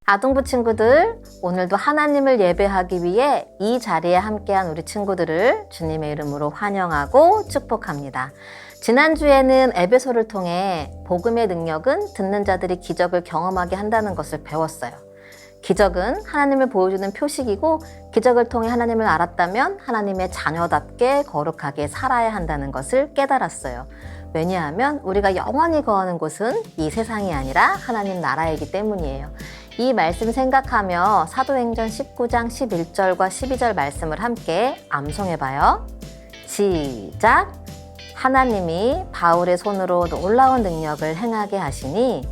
아동부 친구들, 오늘도 하나님을 예배하기 위해 이 자리에 함께한 우리 친구들을 주님의 이름으로 환영하고 축복합니다. 지난주에는 에베소를 통해 복음의 능력은 듣는 자들이 기적을 경험하게 한다는 것을 배웠어요. 기적은 하나님을 보여주는 표식이고, 기적을 통해 하나님을 알았다면 하나님의 자녀답게 거룩하게 살아야 한다는 것을 깨달았어요. 왜냐하면 우리가 영원히 거하는 곳은 이 세상이 아니라 하나님 나라이기 때문이에요. 이 말씀 생각하며 사도행전 19장 11절과 12절 말씀을 함께 암송해봐요. 시작! 하나님이 바울의 손으로 놀라운 능력을 행하게 하시니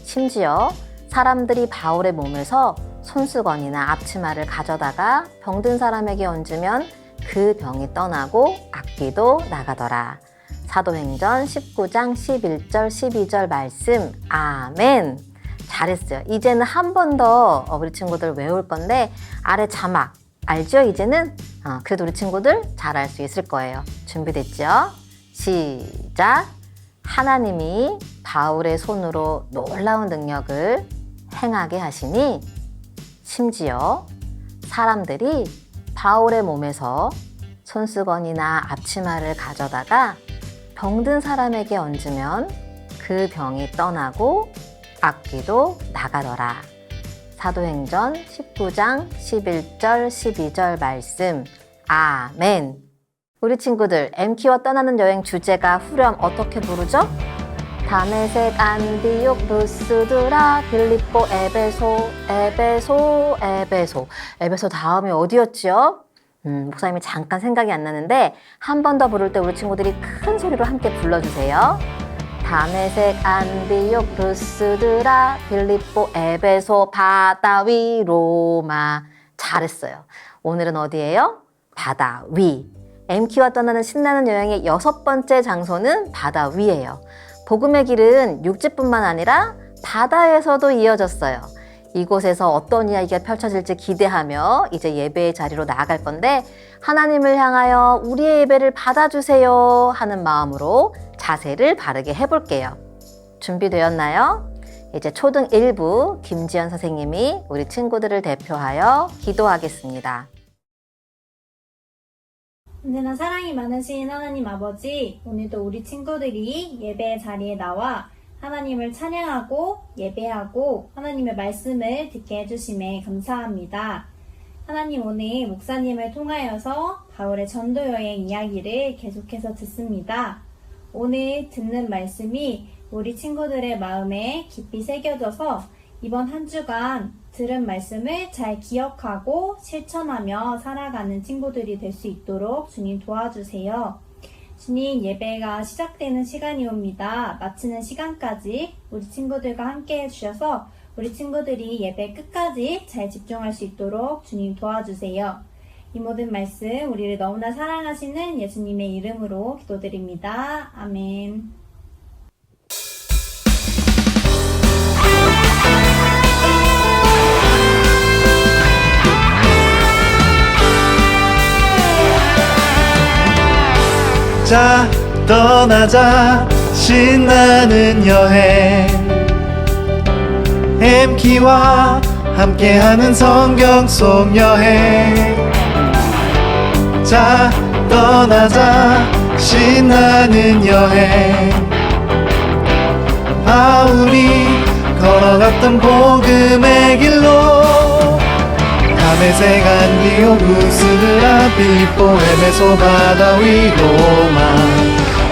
심지어 사람들이 바울의 몸에서 손수건이나 앞치마를 가져다가 병든 사람에게 얹으면 그 병이 떠나고 악귀도 나가더라. 사도행전 19장 11절 12절 말씀. 아멘. 잘했어요. 이제는 한 번 더 우리 친구들 외울 건데 아래 자막 알죠? 이제는 그래도 우리 친구들 잘할 수 있을 거예요. 준비됐죠? 시작! 하나님이 바울의 손으로 놀라운 능력을 행하게 하시니 심지어 사람들이 바울의 몸에서 손수건이나 앞치마를 가져다가 병든 사람에게 얹으면 그 병이 떠나고 악귀도 나가더라. 사도행전 19장 11절 12절 말씀. 아멘. 우리 친구들, MK와 떠나는 여행 주제가 후렴 어떻게 부르죠? 다메섹, 안디옥, 루스드라, 빌립보, 에베소 다음이 어디였죠? 목사님이 잠깐 생각이 안 나는데 한 번 더 부를 때 우리 친구들이 큰 소리로 함께 불러주세요. 다메섹, 안디옥, 루스드라, 빌립보, 에베소, 바다 위, 로마. 잘했어요. 오늘은 어디예요? 바다 위. MK와 떠나는 신나는 여행의 6번째 장소는 바다 위예요. 복음의 길은 육지뿐만 아니라 바다에서도 이어졌어요. 이곳에서 어떤 이야기가 펼쳐질지 기대하며 이제 예배의 자리로 나아갈 건데, 하나님을 향하여 우리의 예배를 받아주세요 하는 마음으로 자세를 바르게 해볼게요. 준비되었나요? 이제 초등 1부 김지연 선생님이 우리 친구들을 대표하여 기도하겠습니다. 언제나 사랑이 많으신 하나님 아버지, 오늘도 우리 친구들이 예배의 자리에 나와 하나님을 찬양하고 예배하고 하나님의 말씀을 듣게 해주심에 감사합니다. 하나님, 오늘 목사님을 통하여서 바울의 전도 여행 이야기를 계속해서 듣습니다. 오늘 듣는 말씀이 우리 친구들의 마음에 깊이 새겨져서 이번 한 주간 들은 말씀을 잘 기억하고 실천하며 살아가는 친구들이 될 수 있도록 주님 도와주세요. 주님, 예배가 시작되는 시간이 옵니다. 마치는 시간까지 우리 친구들과 함께 해주셔서 우리 친구들이 예배 끝까지 잘 집중할 수 있도록 주님 도와주세요. 이 모든 말씀 우리를 너무나 사랑하시는 예수님의 이름으로 기도드립니다. 아멘. 자, 떠나자. 신나는 여행. MK와 함께하는 성경 속 여행. 자, 떠나자. 신나는 여행. 바울이 걸어갔던 복음의 길로 다메섹, 안디옥, 루스드라, 빌립보, 에베소, 바다 위, 로마.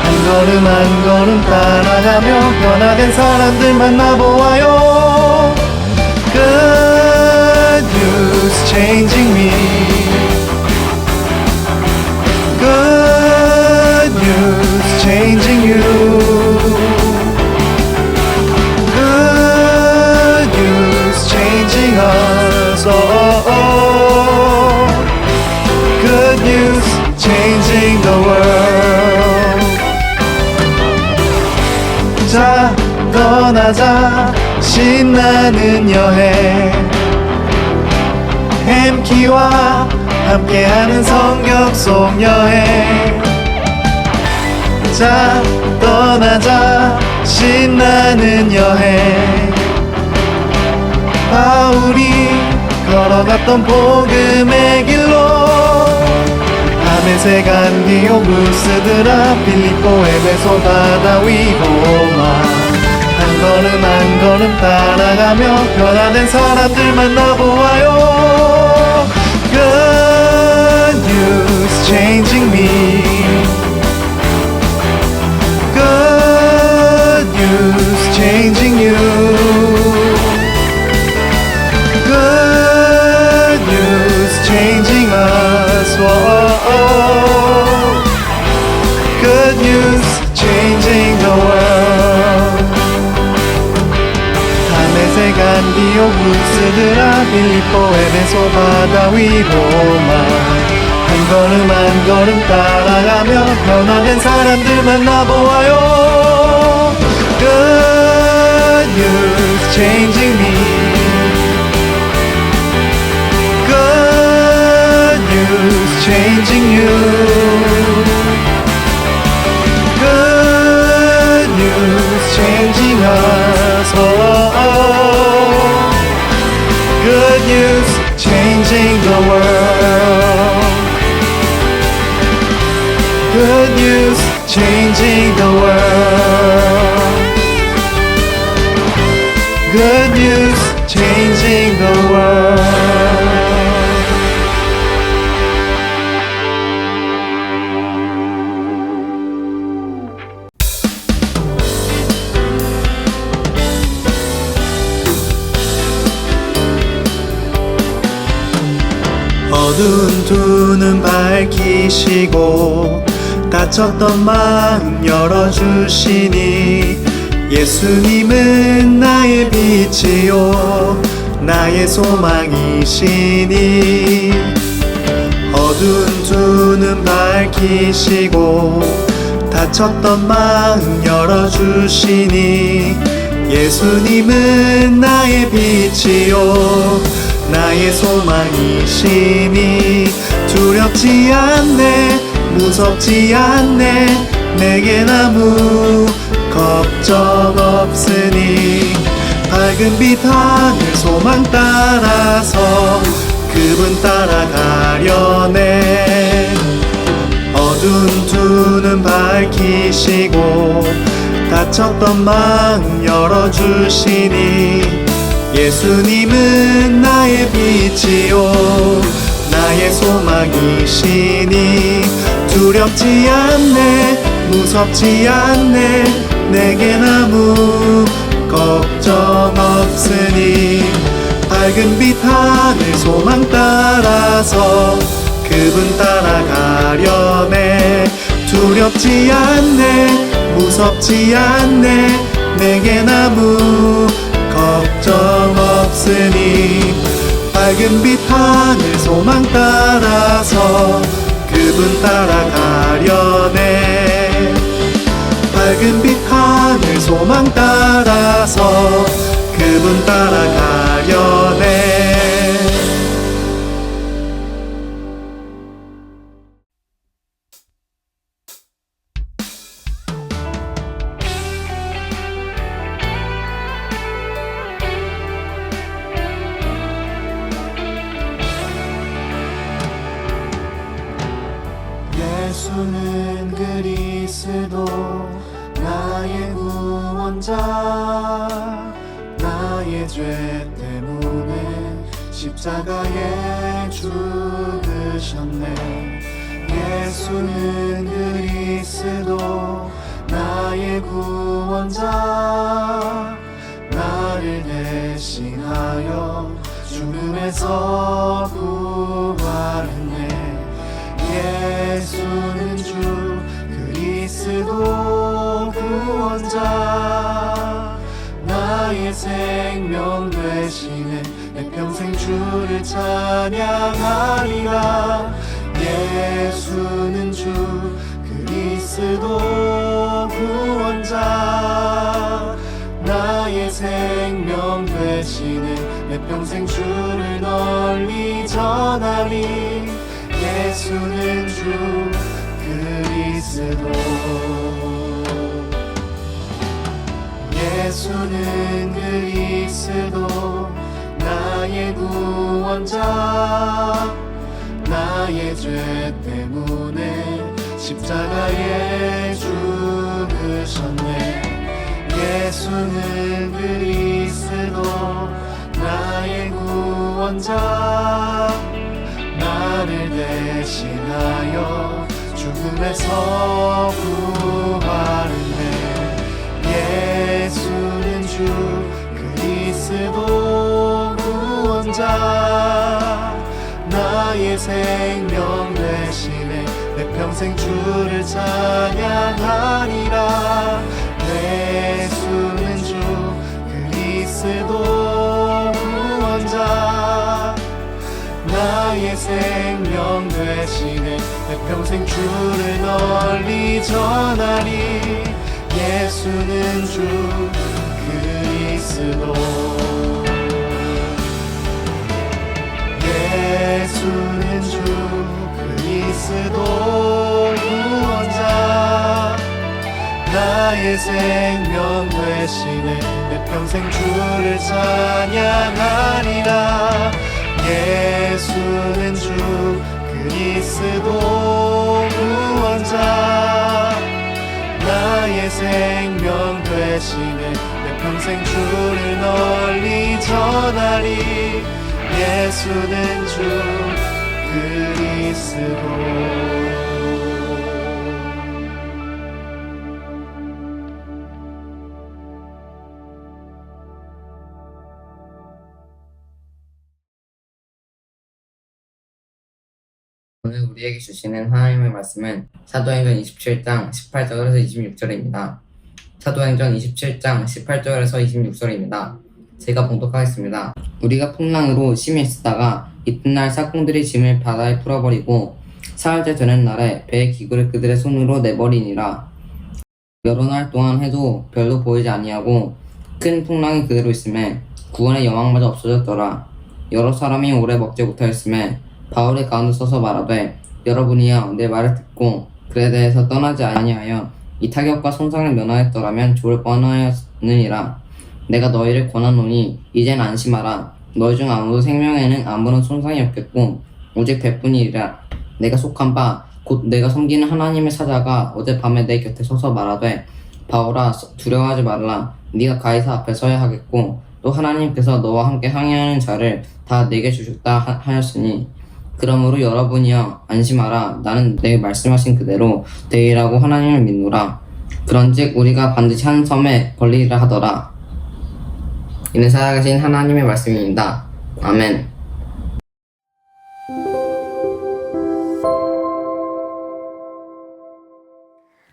한 걸음 한 걸음 따라가며 변화된 사람들 만나보아요. Good news changing me. Good news changing you. Good news changing us. Good news changing the world. 자, 떠나자. 신나는 여행. MK와 함께하는 성경 속 여행. 자, 떠나자. 신나는 여행. 바울이 걸어갔던 복음의 길로 다메섹 안디옥 루스드라 빌립보 에베소 바다 위 로마 한 걸음 한 걸음 따라가며 변화된 사람들 만나보아요. Good news changing me. Good news changing you. Good news changing us. Whoa. Good news changing the world. 다메섹 안디옥 루스드라 빌립보 에베소 바다 위 로마 한 걸음 한 걸음 따라가며 변화된 사람들 만나보아요. Good news changing me. Good news changing you. Good news changing us. Oh. Good news changing the world. Good news changing the world. Good news changing the world. 어두운 두 눈 밝히시고 닫혔던 마음 열어주시니 예수님은 나의 빛이요 나의 소망이시니 어두운 두 눈 밝히시고 닫혔던 마음 열어주시니 예수님은 나의 빛이요 나의 소망이시니 두렵지 않네 무섭지 않네 내겐 아무 걱정 없으니 밝은 빛 하늘 소망 따라서 그분 따라가려네 어두운 두 눈 밝히시고 닫혔던 마음 열어주시니 예수님은 나의 빛이요 나의 소망이시니 두렵지 않네 무섭지 않네 내겐 아무 걱정 없으니 밝은 빛 하늘 소망 따라서 그분 따라가려네 두렵지 않네 무섭지 않네 내겐 아무 걱정 없으니 밝은 빛 하늘 소망 따라서 그분 따라가려네 밝은 빛 하늘 소망 따라서 그분 따라가려네 예수는 그리스도 나의 구원자 나의 죄 때문에 십자가에 죽으셨네 예수는 그리스도 나의 구원자 나를 대신하여 죽음에서 부활했네 예수는 주 그리스도 구원자 나의 생명 되시네 내 평생 주를 찬양하리라 예수는 주 그리스도 구원자 나의 생명 되시네 내 평생 주를 널리 전하리 예수는 주 그리스도 예수는 그리스도 구원자 나의 죄 때문에 십자가에 죽으셨네. 예수는 그리스도 나의 구원자 나를 대신하여 죽음에서 부활했네. 예수는 주 그리스도 구원자 나의 생명 대신에 내 평생 주를 찬양하리라. 예수는 주 그리스도 구원자 나의 생명 대신에 내 평생 주를 널리 전하리. 예수는 주 그리스도 예수는 주 그리스도 구원자 나의 생명 대신에 내 평생 주를 찬양하리라. 예수는 주 그리스도 구원자 나의 생명 대신에 내 평생 주를 널리 전하리. 예수는 주 그리스도 오늘 우리에게 주시는 하나님의 말씀은 사도행전 27장 18절에서 26절입니다. 사도행전 27장 18절에서 26절입니다. 제가 봉독하겠습니다. 우리가 풍랑으로 심히 쓰다가 이튿날 사공들이 짐을 바다에 풀어버리고 사흘째 되는 날에 배의 기구를 그들의 손으로 내버리니라. 여러 날 동안 해도 별로 보이지 아니하고 큰 풍랑이 그대로 있음에 구원의 여망마저 없어졌더라. 여러 사람이 오래 먹지 못하였음에 바울이 가운데 서서 말하되 여러분이여 내 말을 듣고 그에 대해서 떠나지 아니하여 이 타격과 손상을 면하였더라면 좋을 뻔하였느니라. 내가 너희를 권하노니 이젠 안심하라. 너희 중 아무도 생명에는 아무런 손상이 없겠고 오직 배뿐이라. 내가 속한 바 곧 내가 섬기는 하나님의 사자가 어젯밤에 내 곁에 서서 말하되 바울아 두려워하지 말라. 네가 가이사 앞에 서야 하겠고 또 하나님께서 너와 함께 항해하는 자를 다 내게 주셨다 하였으니 그러므로 여러분이여 안심하라. 나는 내게 말씀하신 그대로 되리라고 하나님을 믿노라. 그런즉 우리가 반드시 한 섬에 걸리리라 하더라. 이는 살아계신 하나님의 말씀입니다. 아멘.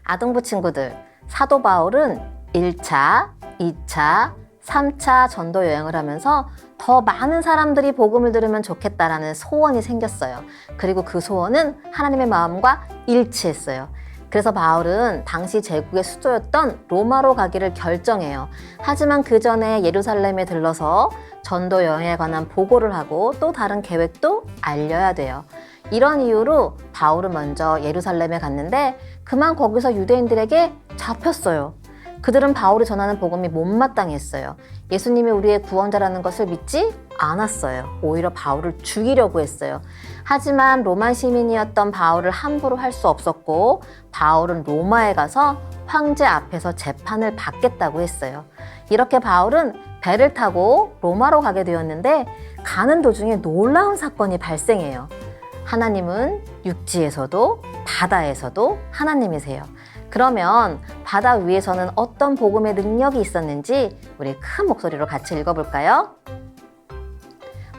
아동부 친구들, 사도 바울은 1차, 2차, 3차 전도 여행을 하면서 더 많은 사람들이 복음을 들으면 좋겠다라는 소원이 생겼어요. 그리고 그 소원은 하나님의 마음과 일치했어요. 그래서 바울은 당시 제국의 수도였던 로마로 가기를 결정해요. 하지만 그 전에 예루살렘에 들러서 전도 여행에 관한 보고를 하고 또 다른 계획도 알려야 돼요. 이런 이유로 바울은 먼저 예루살렘에 갔는데 그만 거기서 유대인들에게 잡혔어요. 그들은 바울이 전하는 복음이 못마땅했어요. 예수님이 우리의 구원자라는 것을 믿지 않았어요. 오히려 바울을 죽이려고 했어요. 하지만 로마 시민이었던 바울을 함부로 할 수 없었고 바울은 로마에 가서 황제 앞에서 재판을 받겠다고 했어요. 이렇게 바울은 배를 타고 로마로 가게 되었는데 가는 도중에 놀라운 사건이 발생해요. 하나님은 육지에서도 바다에서도 하나님이세요. 그러면 바다 위에서는 어떤 복음의 능력이 있었는지 우리 큰 목소리로 같이 읽어볼까요?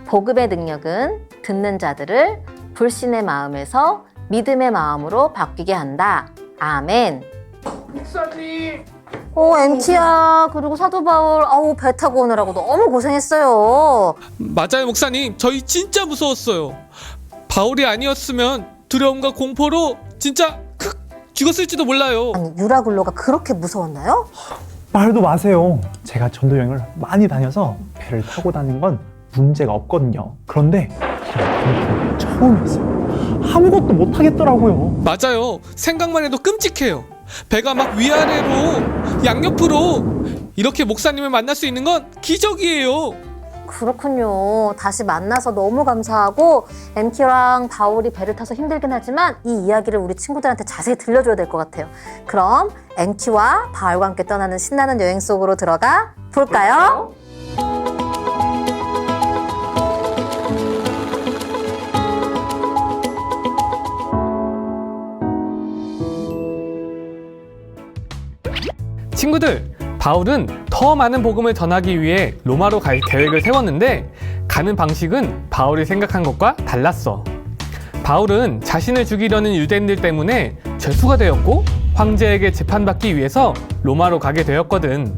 복음의 능력은 듣는 자들을 불신의 마음에서 믿음의 마음으로 바뀌게 한다. 아멘. 목사님. MT야. 그리고 사도 바울, 배 타고 오느라고 너무 고생했어요. 맞아요, 목사님. 저희 진짜 무서웠어요. 바울이 아니었으면 두려움과 공포로 진짜 죽었을지도 몰라요. 아니, 유라굴로가 그렇게 무서웠나요? 말도 마세요. 제가 전도 여행을 많이 다녀서 배를 타고 다닌 건 문제가 없거든요. 그런데 이런 처음이었어요. 아무것도 못 하겠더라고요. 맞아요. 생각만 해도 끔찍해요. 배가 막 위아래로 양옆으로 이렇게 목사님을 만날 수 있는 건 기적이에요. 그렇군요. 다시 만나서 너무 감사하고 엠키랑 바울이 배를 타서 힘들긴 하지만 이 이야기를 우리 친구들한테 자세히 들려줘야 될 것 같아요. 그럼 엠키와 바울과 함께 떠나는 신나는 여행 속으로 들어가 볼까요? 친구들, 바울은 더 많은 복음을 전하기 위해 로마로 갈 계획을 세웠는데 가는 방식은 바울이 생각한 것과 달랐어. 바울은 자신을 죽이려는 유대인들 때문에 죄수가 되었고 황제에게 재판받기 위해서 로마로 가게 되었거든.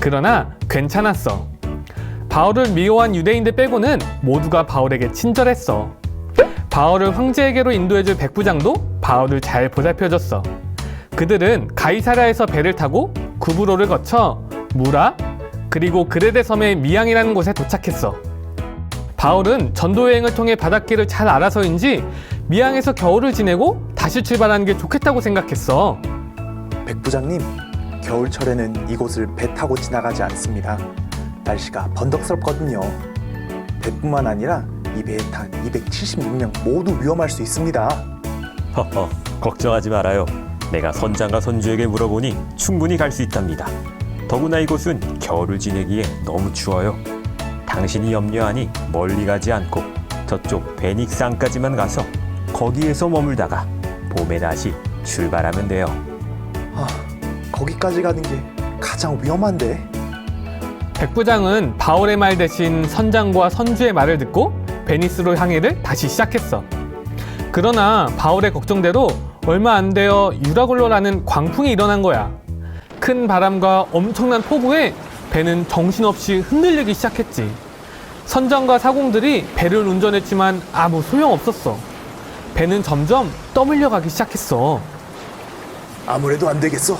그러나 괜찮았어. 바울을 미워한 유대인들 빼고는 모두가 바울에게 친절했어. 바울을 황제에게로 인도해줄 백부장도 바울을 잘 보살펴줬어. 그들은 가이사랴에서 배를 타고 구브로를 거쳐 무라 그리고 그레데 섬의 미양이라는 곳에 도착했어. 바울은 전도 여행을 통해 바닷길을 잘 알아서인지 미양에서 겨울을 지내고 다시 출발하는 게 좋겠다고 생각했어. 백부장님, 겨울철에는 이곳을 배 타고 지나가지 않습니다. 날씨가 번덕스럽거든요. 배뿐만 아니라 이 배에 탄 276명 모두 위험할 수 있습니다. 허허, 걱정하지 말아요. 내가 선장과 선주에게 물어보니 충분히 갈 수 있답니다. 더구나 이곳은 겨울을 지내기에 너무 추워요. 당신이 염려하니 멀리 가지 않고 저쪽 베닉산까지만 가서 거기에서 머물다가 봄에 다시 출발하면 돼요. 거기까지 가는 게 가장 위험한데. 백부장은 바울의 말 대신 선장과 선주의 말을 듣고 베니스로 항해를 다시 시작했어. 그러나 바울의 걱정대로 얼마 안 되어 유라굴로라는 광풍이 일어난 거야. 큰 바람과 엄청난 폭우에 배는 정신없이 흔들리기 시작했지. 선장과 사공들이 배를 운전했지만 아무 소용없었어. 배는 점점 떠밀려가기 시작했어. 아무래도 안 되겠어.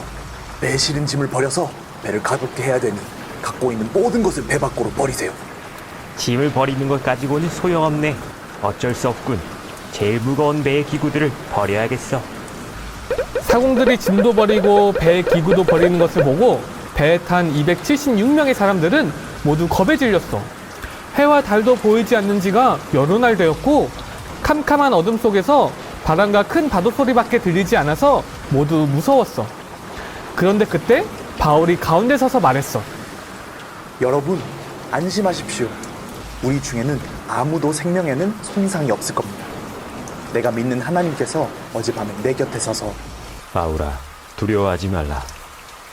배에 실은 짐을 버려서 배를 가볍게 해야 되니 갖고 있는 모든 것을 배 밖으로 버리세요. 짐을 버리는 것 가지고는 소용없네. 어쩔 수 없군. 제일 무거운 배의 기구들을 버려야겠어. 사공들이 짐도 버리고 배의 기구도 버리는 것을 보고 배에 탄 276명의 사람들은 모두 겁에 질렸어. 해와 달도 보이지 않는 지가 여러 날 되었고 캄캄한 어둠 속에서 바람과 큰 파도 소리밖에 들리지 않아서 모두 무서웠어. 그런데 그때 바울이 가운데 서서 말했어. 여러분, 안심하십시오. 우리 중에는 아무도 생명에는 손상이 없을 겁니다. 내가 믿는 하나님께서 어젯밤에 내 곁에 서서 바울아, 두려워하지 말라.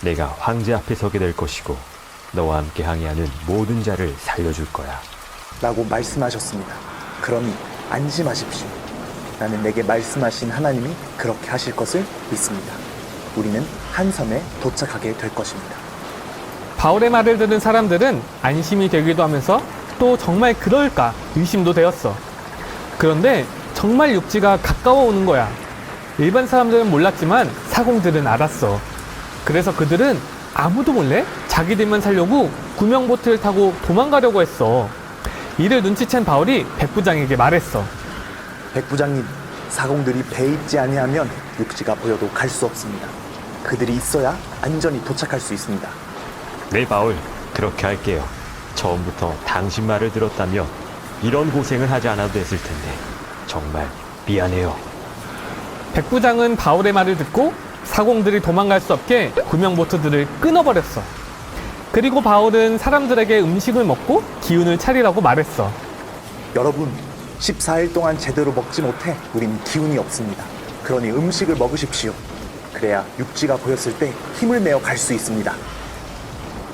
내가 황제 앞에 서게 될 것이고 너와 함께 항해하는 모든 자를 살려줄 거야. 라고 말씀하셨습니다. 그러니 안심하십시오. 나는 내게 말씀하신 하나님이 그렇게 하실 것을 믿습니다. 우리는 한 섬에 도착하게 될 것입니다. 바울의 말을 들은 사람들은 안심이 되기도 하면서 또 정말 그럴까 의심도 되었어. 그런데 정말 육지가 가까워 오는 거야. 일반 사람들은 몰랐지만 사공들은 알았어. 그래서 그들은 아무도 몰래 자기들만 살려고 구명보트를 타고 도망가려고 했어. 이를 눈치챈 바울이 백부장에게 말했어. 백부장님, 사공들이 배에 있지 아니하면 육지가 보여도 갈 수 없습니다. 그들이 있어야 안전히 도착할 수 있습니다. 네, 바울, 그렇게 할게요. 처음부터 당신 말을 들었다면 이런 고생을 하지 않아도 됐을 텐데 정말 미안해요. 백부장은 바울의 말을 듣고 사공들이 도망갈 수 없게 구명보트들을 끊어버렸어. 그리고 바울은 사람들에게 음식을 먹고 기운을 차리라고 말했어. 여러분, 14일 동안 제대로 먹지 못해 우린 기운이 없습니다. 그러니 음식을 먹으십시오. 그래야 육지가 보였을 때 힘을 내어 갈 수 있습니다.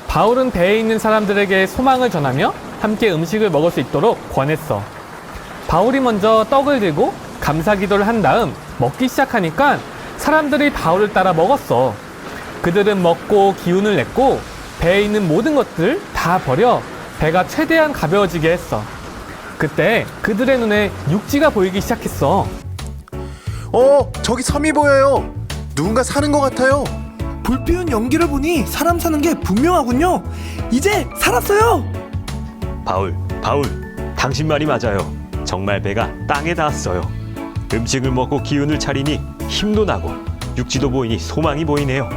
바울은 배에 있는 사람들에게 소망을 전하며 함께 음식을 먹을 수 있도록 권했어. 바울이 먼저 떡을 들고 감사 기도를 한 다음 먹기 시작하니까 사람들이 바울을 따라 먹었어. 그들은 먹고 기운을 냈고 배에 있는 모든 것들 다 버려 배가 최대한 가벼워지게 했어. 그때 그들의 눈에 육지가 보이기 시작했어. 저기 섬이 보여요. 누군가 사는 것 같아요. 불 피운 연기를 보니 사람 사는 게 분명하군요. 이제 살았어요. 바울, 당신 말이 맞아요. 정말 배가 땅에 닿았어요. 음식을 먹고 기운을 차리니 힘도 나고 육지도 보이니 소망이 보이네요.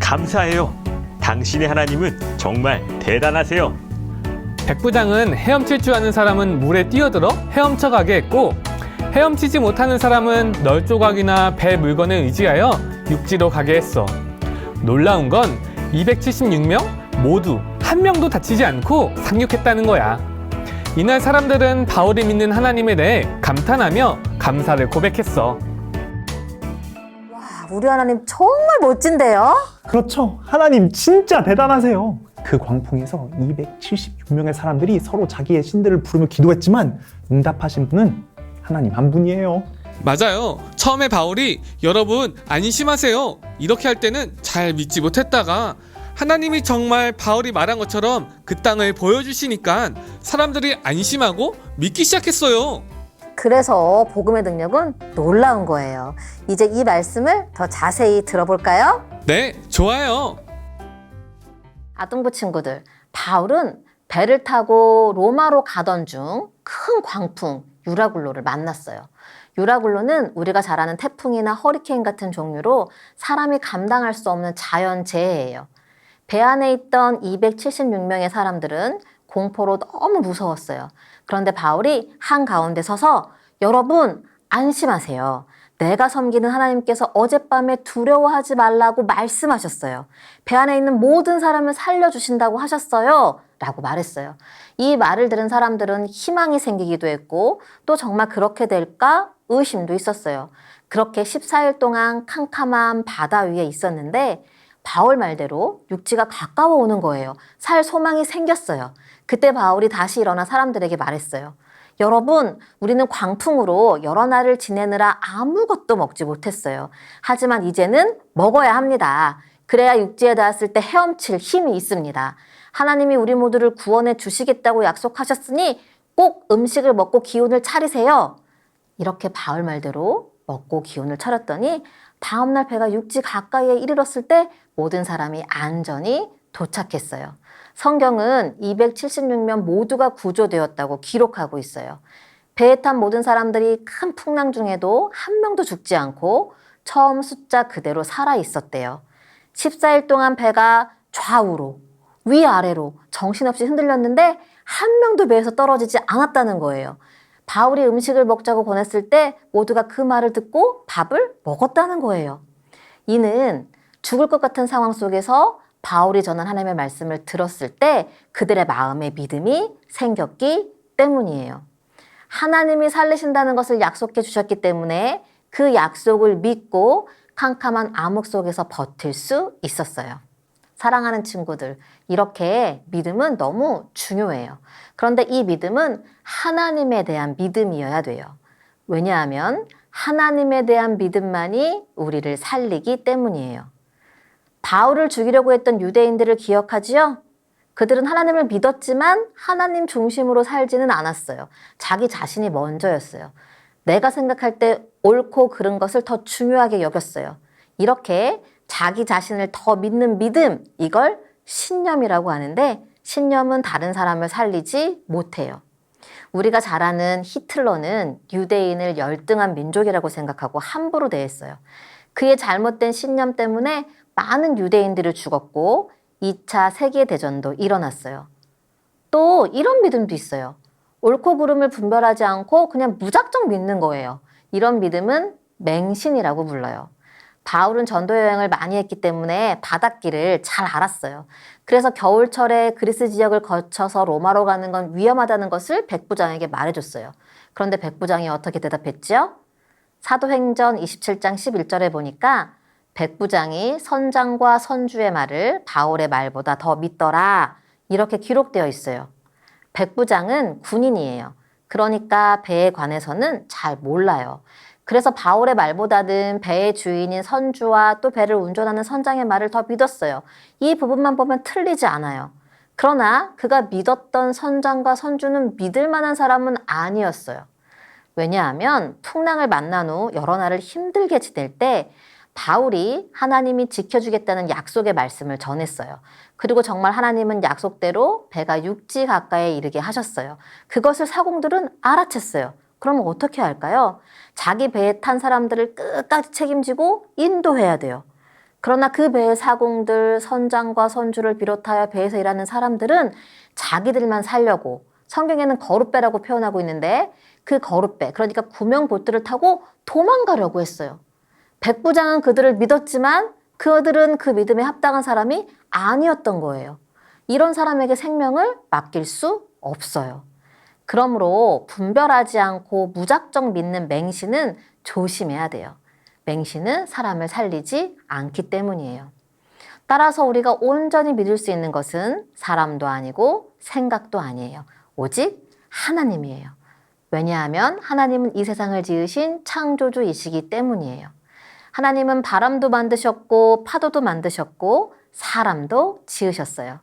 감사해요. 당신의 하나님은 정말 대단하세요. 백부장은 헤엄칠 줄 아는 사람은 물에 뛰어들어 헤엄쳐 가게 했고, 헤엄치지 못하는 사람은 널 조각이나 배 물건을 의지하여 육지로 가게 했어. 놀라운 건 276명 모두 한 명도 다치지 않고 상륙했다는 거야. 이날 사람들은 바울이 믿는 하나님에 대해 감탄하며 감사를 고백했어. 와, 우리 하나님 정말 멋진데요? 그렇죠. 하나님 진짜 대단하세요. 그 광풍에서 276명의 사람들이 서로 자기의 신들을 부르며 기도했지만 응답하신 분은 하나님 한 분이에요. 맞아요. 처음에 바울이 여러분 안심하세요, 이렇게 할 때는 잘 믿지 못했다가 하나님이 정말 바울이 말한 것처럼 그 땅을 보여주시니까 사람들이 안심하고 믿기 시작했어요. 그래서 복음의 능력은 놀라운 거예요. 이제 이 말씀을 더 자세히 들어볼까요? 네, 좋아요. 아동부 친구들, 바울은 배를 타고 로마로 가던 중 큰 광풍 유라굴로를 만났어요. 유라굴로는 우리가 잘 아는 태풍이나 허리케인 같은 종류로 사람이 감당할 수 없는 자연재해예요. 배 안에 있던 276명의 사람들은 공포로 너무 무서웠어요. 그런데 바울이 한가운데 서서 여러분 안심하세요. 내가 섬기는 하나님께서 어젯밤에 두려워하지 말라고 말씀하셨어요. 배 안에 있는 모든 사람을 살려주신다고 하셨어요. 라고 말했어요. 이 말을 들은 사람들은 희망이 생기기도 했고 또 정말 그렇게 될까 의심도 있었어요. 그렇게 14일 동안 캄캄한 바다 위에 있었는데 바울 말대로 육지가 가까워 오는 거예요. 살 소망이 생겼어요. 그때 바울이 다시 일어나 사람들에게 말했어요. 여러분, 우리는 광풍으로 여러 날을 지내느라 아무것도 먹지 못했어요. 하지만 이제는 먹어야 합니다. 그래야 육지에 닿았을 때 헤엄칠 힘이 있습니다. 하나님이 우리 모두를 구원해 주시겠다고 약속하셨으니 꼭 음식을 먹고 기운을 차리세요. 이렇게 바울 말대로 먹고 기운을 차렸더니 다음날 배가 육지 가까이에 이르렀을 때 모든 사람이 안전히 도착했어요. 성경은 276명 모두가 구조되었다고 기록하고 있어요. 배에 탄 모든 사람들이 큰 풍랑 중에도 한 명도 죽지 않고 처음 숫자 그대로 살아 있었대요. 14일 동안 배가 좌우로 위아래로 정신없이 흔들렸는데 한 명도 배에서 떨어지지 않았다는 거예요. 바울이 음식을 먹자고 권했을 때 모두가 그 말을 듣고 밥을 먹었다는 거예요. 이는 죽을 것 같은 상황 속에서 바울이 전한 하나님의 말씀을 들었을 때 그들의 마음에 믿음이 생겼기 때문이에요. 하나님이 살리신다는 것을 약속해 주셨기 때문에 그 약속을 믿고 캄캄한 암흑 속에서 버틸 수 있었어요. 사랑하는 친구들, 이렇게 믿음은 너무 중요해요. 그런데 이 믿음은 하나님에 대한 믿음이어야 돼요. 왜냐하면 하나님에 대한 믿음만이 우리를 살리기 때문이에요. 바울을 죽이려고 했던 유대인들을 기억하지요? 그들은 하나님을 믿었지만 하나님 중심으로 살지는 않았어요. 자기 자신이 먼저였어요. 내가 생각할 때 옳고 그른 것을 더 중요하게 여겼어요. 이렇게 자기 자신을 더 믿는 믿음, 이걸 신념이라고 하는데 신념은 다른 사람을 살리지 못해요. 우리가 잘 아는 히틀러는 유대인을 열등한 민족이라고 생각하고 함부로 대했어요. 그의 잘못된 신념 때문에 많은 유대인들이 죽었고 2차 세계대전도 일어났어요. 또 이런 믿음도 있어요. 옳고 그름을 분별하지 않고 그냥 무작정 믿는 거예요. 이런 믿음은 맹신이라고 불러요. 바울은 전도 여행을 많이 했기 때문에 바닷길을 잘 알았어요. 그래서 겨울철에 그리스 지역을 거쳐서 로마로 가는 건 위험하다는 것을 백부장에게 말해줬어요. 그런데 백부장이 어떻게 대답했죠? 사도행전 27장 11절에 보니까 백부장이 선장과 선주의 말을 바울의 말보다 더 믿더라, 이렇게 기록되어 있어요. 백부장은 군인이에요. 그러니까 배에 관해서는 잘 몰라요. 그래서 바울의 말보다는 배의 주인인 선주와 또 배를 운전하는 선장의 말을 더 믿었어요. 이 부분만 보면 틀리지 않아요. 그러나 그가 믿었던 선장과 선주는 믿을 만한 사람은 아니었어요. 왜냐하면 풍랑을 만난 후 여러 날을 힘들게 지낼 때 바울이 하나님이 지켜주겠다는 약속의 말씀을 전했어요. 그리고 정말 하나님은 약속대로 배가 육지 가까이에 이르게 하셨어요. 그것을 사공들은 알아챘어요. 그러면 어떻게 할까요? 자기 배에 탄 사람들을 끝까지 책임지고 인도해야 돼요. 그러나 그 배의 사공들, 선장과 선주를 비롯하여 배에서 일하는 사람들은 자기들만 살려고, 성경에는 거룻배라고 표현하고 있는데 그 거룻배, 그러니까 구명보트를 타고 도망가려고 했어요. 백부장은 그들을 믿었지만 그들은 그 믿음에 합당한 사람이 아니었던 거예요. 이런 사람에게 생명을 맡길 수 없어요. 그러므로 분별하지 않고 무작정 믿는 맹신은 조심해야 돼요. 맹신은 사람을 살리지 않기 때문이에요. 따라서 우리가 온전히 믿을 수 있는 것은 사람도 아니고 생각도 아니에요. 오직 하나님이에요. 왜냐하면 하나님은 이 세상을 지으신 창조주이시기 때문이에요. 하나님은 바람도 만드셨고 파도도 만드셨고 사람도 지으셨어요.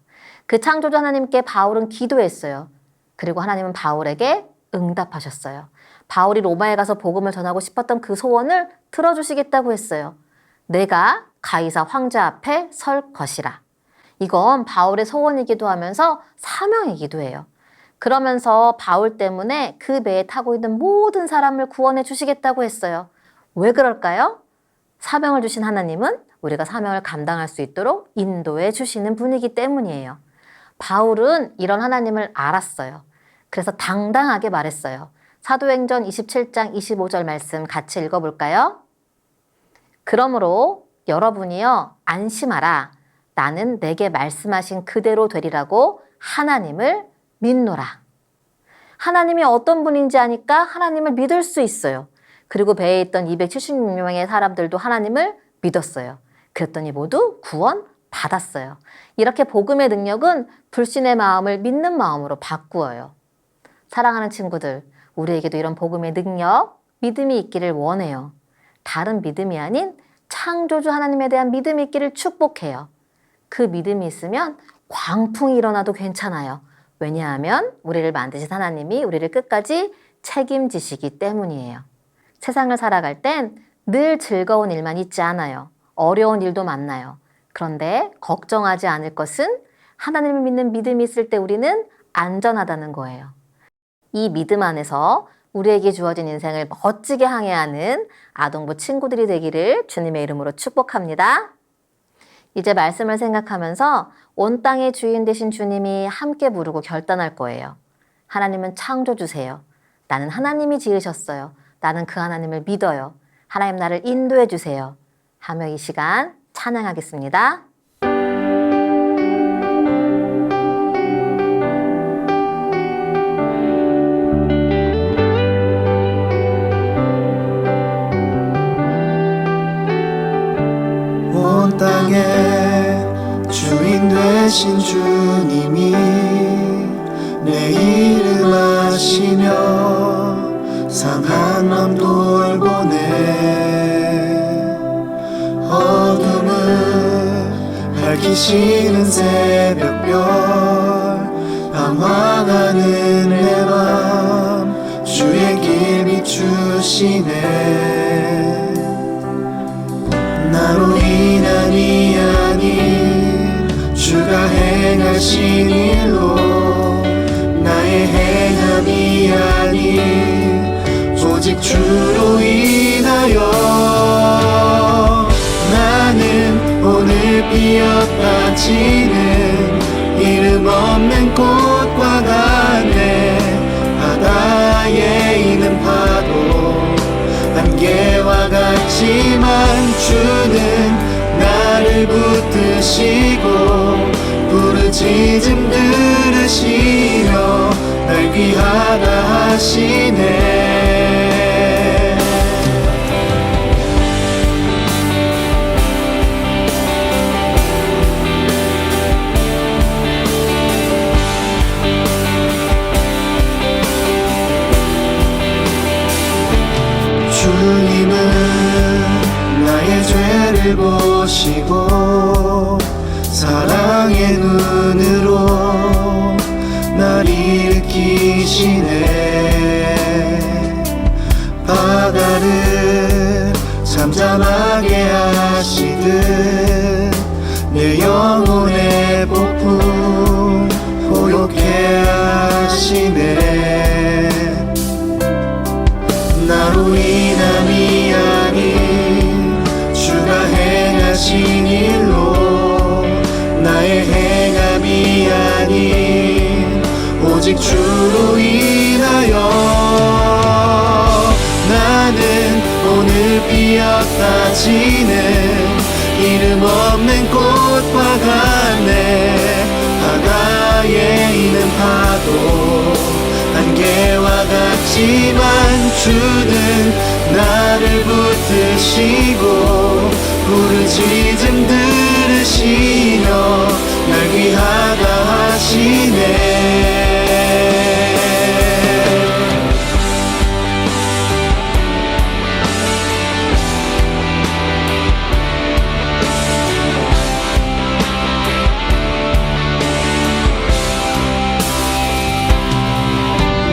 그 창조주 하나님께 바울은 기도했어요. 그리고 하나님은 바울에게 응답하셨어요. 바울이 로마에 가서 복음을 전하고 싶었던 그 소원을 들어주시겠다고 했어요. 내가 가이사 황제 앞에 설 것이라. 이건 바울의 소원이기도 하면서 사명이기도 해요. 그러면서 바울 때문에 그 배에 타고 있는 모든 사람을 구원해 주시겠다고 했어요. 왜 그럴까요? 사명을 주신 하나님은 우리가 사명을 감당할 수 있도록 인도해 주시는 분이기 때문이에요. 바울은 이런 하나님을 알았어요. 그래서 당당하게 말했어요. 사도행전 27장 25절 말씀 같이 읽어볼까요? 그러므로 여러분이요 안심하라. 나는 내게 말씀하신 그대로 되리라고 하나님을 믿노라. 하나님이 어떤 분인지 아니까 하나님을 믿을 수 있어요. 그리고 배에 있던 276명의 사람들도 하나님을 믿었어요. 그랬더니 모두 구원 받았어요. 이렇게 복음의 능력은 불신의 마음을 믿는 마음으로 바꾸어요. 사랑하는 친구들, 우리에게도 이런 복음의 능력, 믿음이 있기를 원해요. 다른 믿음이 아닌 창조주 하나님에 대한 믿음이 있기를 축복해요. 그 믿음이 있으면 광풍이 일어나도 괜찮아요. 왜냐하면 우리를 만드신 하나님이 우리를 끝까지 책임지시기 때문이에요. 세상을 살아갈 땐 늘 즐거운 일만 있지 않아요. 어려운 일도 만나요. 그런데 걱정하지 않을 것은 하나님을 믿는 믿음이 있을 때 우리는 안전하다는 거예요. 이 믿음 안에서 우리에게 주어진 인생을 멋지게 항해하는 아동부 친구들이 되기를 주님의 이름으로 축복합니다. 이제 말씀을 생각하면서 온 땅의 주인 되신 주님이 함께 부르고 결단할 거예요. 하나님은 창조주세요. 나는 하나님이 지으셨어요. 나는 그 하나님을 믿어요. 하나님 나를 인도해 주세요. 하며 이 시간 찬양하겠습니다. 온 땅의 주인 되신 주님이 내 이름 아시며 상한 맘 돌보네. 어둠을 밝히시는 새벽별 방황하는 내 맘 주의 길 비추시네. 나로 인한이 아닌 주가 행하신 일로 나의 행함이 아닌 오직 주로 인하여 나는 오늘 피었다 지는 이름 없는 꽃과 같네. 바다에 있는 파도 안개와 같지만 주는 나를 붙드시고 부르짖음 들으시며 날 귀하다 하시네. 주님은 나의 죄를 보시고 사랑의 눈으로 날 일으키시네. 바다를 잠잠하게 하시듯 내 영혼의 폭풍 고요케 하시네. 나로 인함이 아닌 주가 행하신 지는 이름 없는 꽃과 같네. 바다에 있는 파도 안개와 같지만 주는 나를 붙드시고 부르짖음 들으시며 날 귀하다 하시네.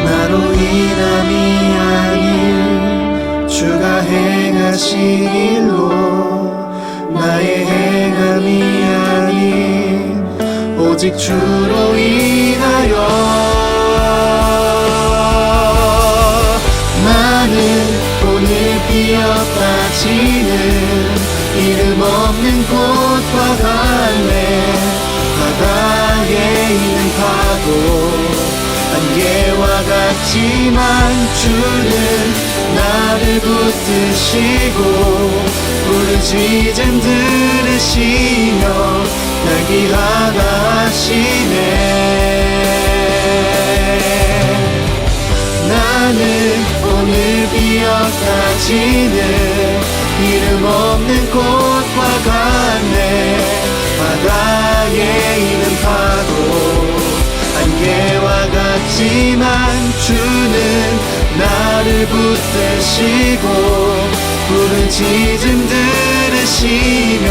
나로 인함이 아닌 주가 행하신 일로 나의 행함이 아닌 오직 주로 인하여 나는 오늘 피었다 지는 이름 없는 꽃과 같네. 바다에 있는 파도 안개와 같지만 주는 나를 붙드시고 부르짖음 들으시며 날 귀하다 하시네. 나는 오늘 피었다 지는 이름 없는 꽃과 같네. 바다에 있는 파도 안개와 같지만 주는 나를 붙드시고 부르짖음 들으시며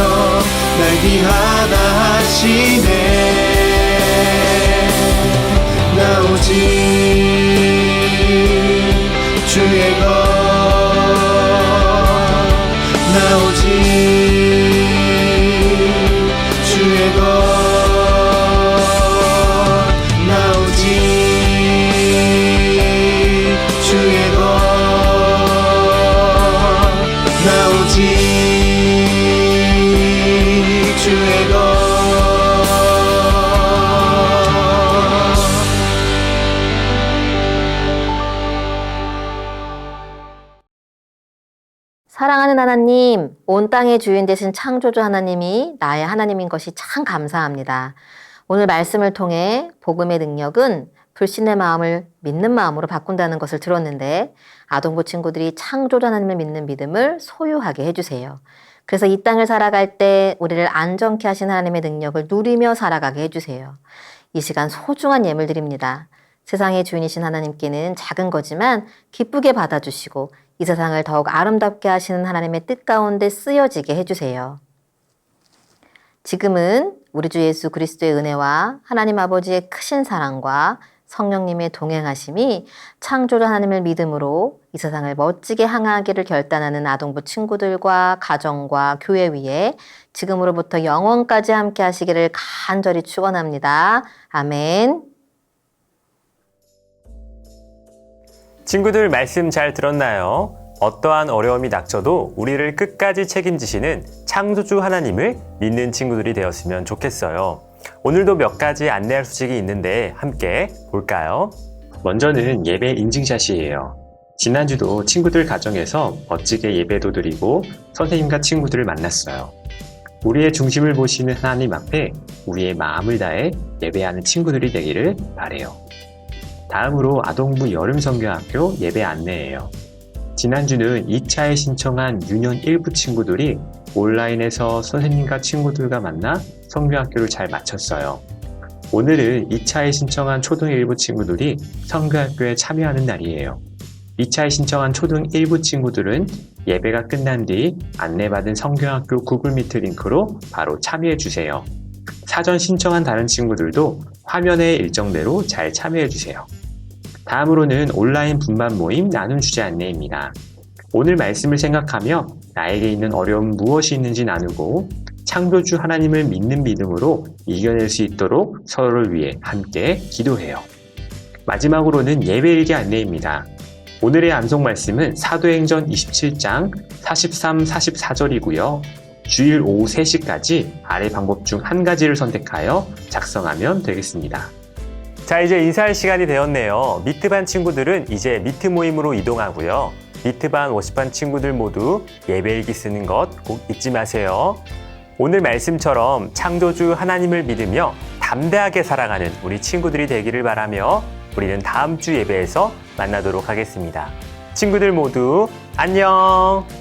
날 귀하다 하시네. 나 오직 주의 것, 나 오직 주의 것, 주의 것, 나 오직 주의 것. 사랑하는 하나님, 온 땅의 주인 되신 창조주 하나님이 나의 하나님인 것이 참 감사합니다. 오늘 말씀을 통해 복음의 능력은 불신의 마음을 믿는 마음으로 바꾼다는 것을 들었는데 아동부 친구들이 창조주 하나님을 믿는 믿음을 소유하게 해주세요. 그래서 이 땅을 살아갈 때 우리를 안전케 하신 하나님의 능력을 누리며 살아가게 해주세요. 이 시간 소중한 예물 드립니다. 세상의 주인이신 하나님께는 작은 거지만 기쁘게 받아주시고 이 세상을 더욱 아름답게 하시는 하나님의 뜻 가운데 쓰여지게 해주세요. 지금은 우리 주 예수 그리스도의 은혜와 하나님 아버지의 크신 사랑과 성령님의 동행하심이 창조주 하나님을 믿음으로 이 세상을 멋지게 향하기를 결단하는 아동부 친구들과 가정과 교회 위에 지금으로부터 영원까지 함께 하시기를 간절히 축원합니다. 아멘. 친구들 말씀 잘 들었나요? 어떠한 어려움이 닥쳐도 우리를 끝까지 책임지시는 창조주 하나님을 믿는 친구들이 되었으면 좋겠어요. 오늘도 몇 가지 안내할 소식이 있는데 함께 볼까요? 먼저는 예배 인증샷이에요. 지난주도 친구들 가정에서 멋지게 예배도 드리고 선생님과 친구들을 만났어요. 우리의 중심을 보시는 하나님 앞에 우리의 마음을 다해 예배하는 친구들이 되기를 바라요. 다음으로 아동부 여름성경학교 예배 안내예요. 지난주는 2차에 신청한 유년 1부 친구들이 온라인에서 선생님과 친구들과 만나 성경학교를 잘 마쳤어요. 오늘은 2차에 신청한 초등 1부 친구들이 성경학교에 참여하는 날이에요. 2차에 신청한 초등 1부 친구들은 예배가 끝난 뒤 안내받은 성경학교 구글 미트 링크로 바로 참여해주세요. 사전 신청한 다른 친구들도 화면의 일정대로 잘 참여해주세요. 다음으로는 온라인 분반 모임 나눔 주제 안내입니다. 오늘 말씀을 생각하며 나에게 있는 어려움 무엇이 있는지 나누고 창조주 하나님을 믿는 믿음으로 이겨낼 수 있도록 서로를 위해 함께 기도해요. 마지막으로는 예배일기 안내입니다. 오늘의 암송 말씀은 사도행전 27장 43, 44절이고요. 주일 오후 3시까지 아래 방법 중 한 가지를 선택하여 작성하면 되겠습니다. 자, 이제 인사할 시간이 되었네요. 미트반 친구들은 이제 미트 모임으로 이동하고요. 니트반, 워시반 친구들 모두 예배일기 쓰는 것 꼭 잊지 마세요. 오늘 말씀처럼 창조주 하나님을 믿으며 담대하게 살아가는 우리 친구들이 되기를 바라며 우리는 다음 주 예배에서 만나도록 하겠습니다. 친구들 모두 안녕!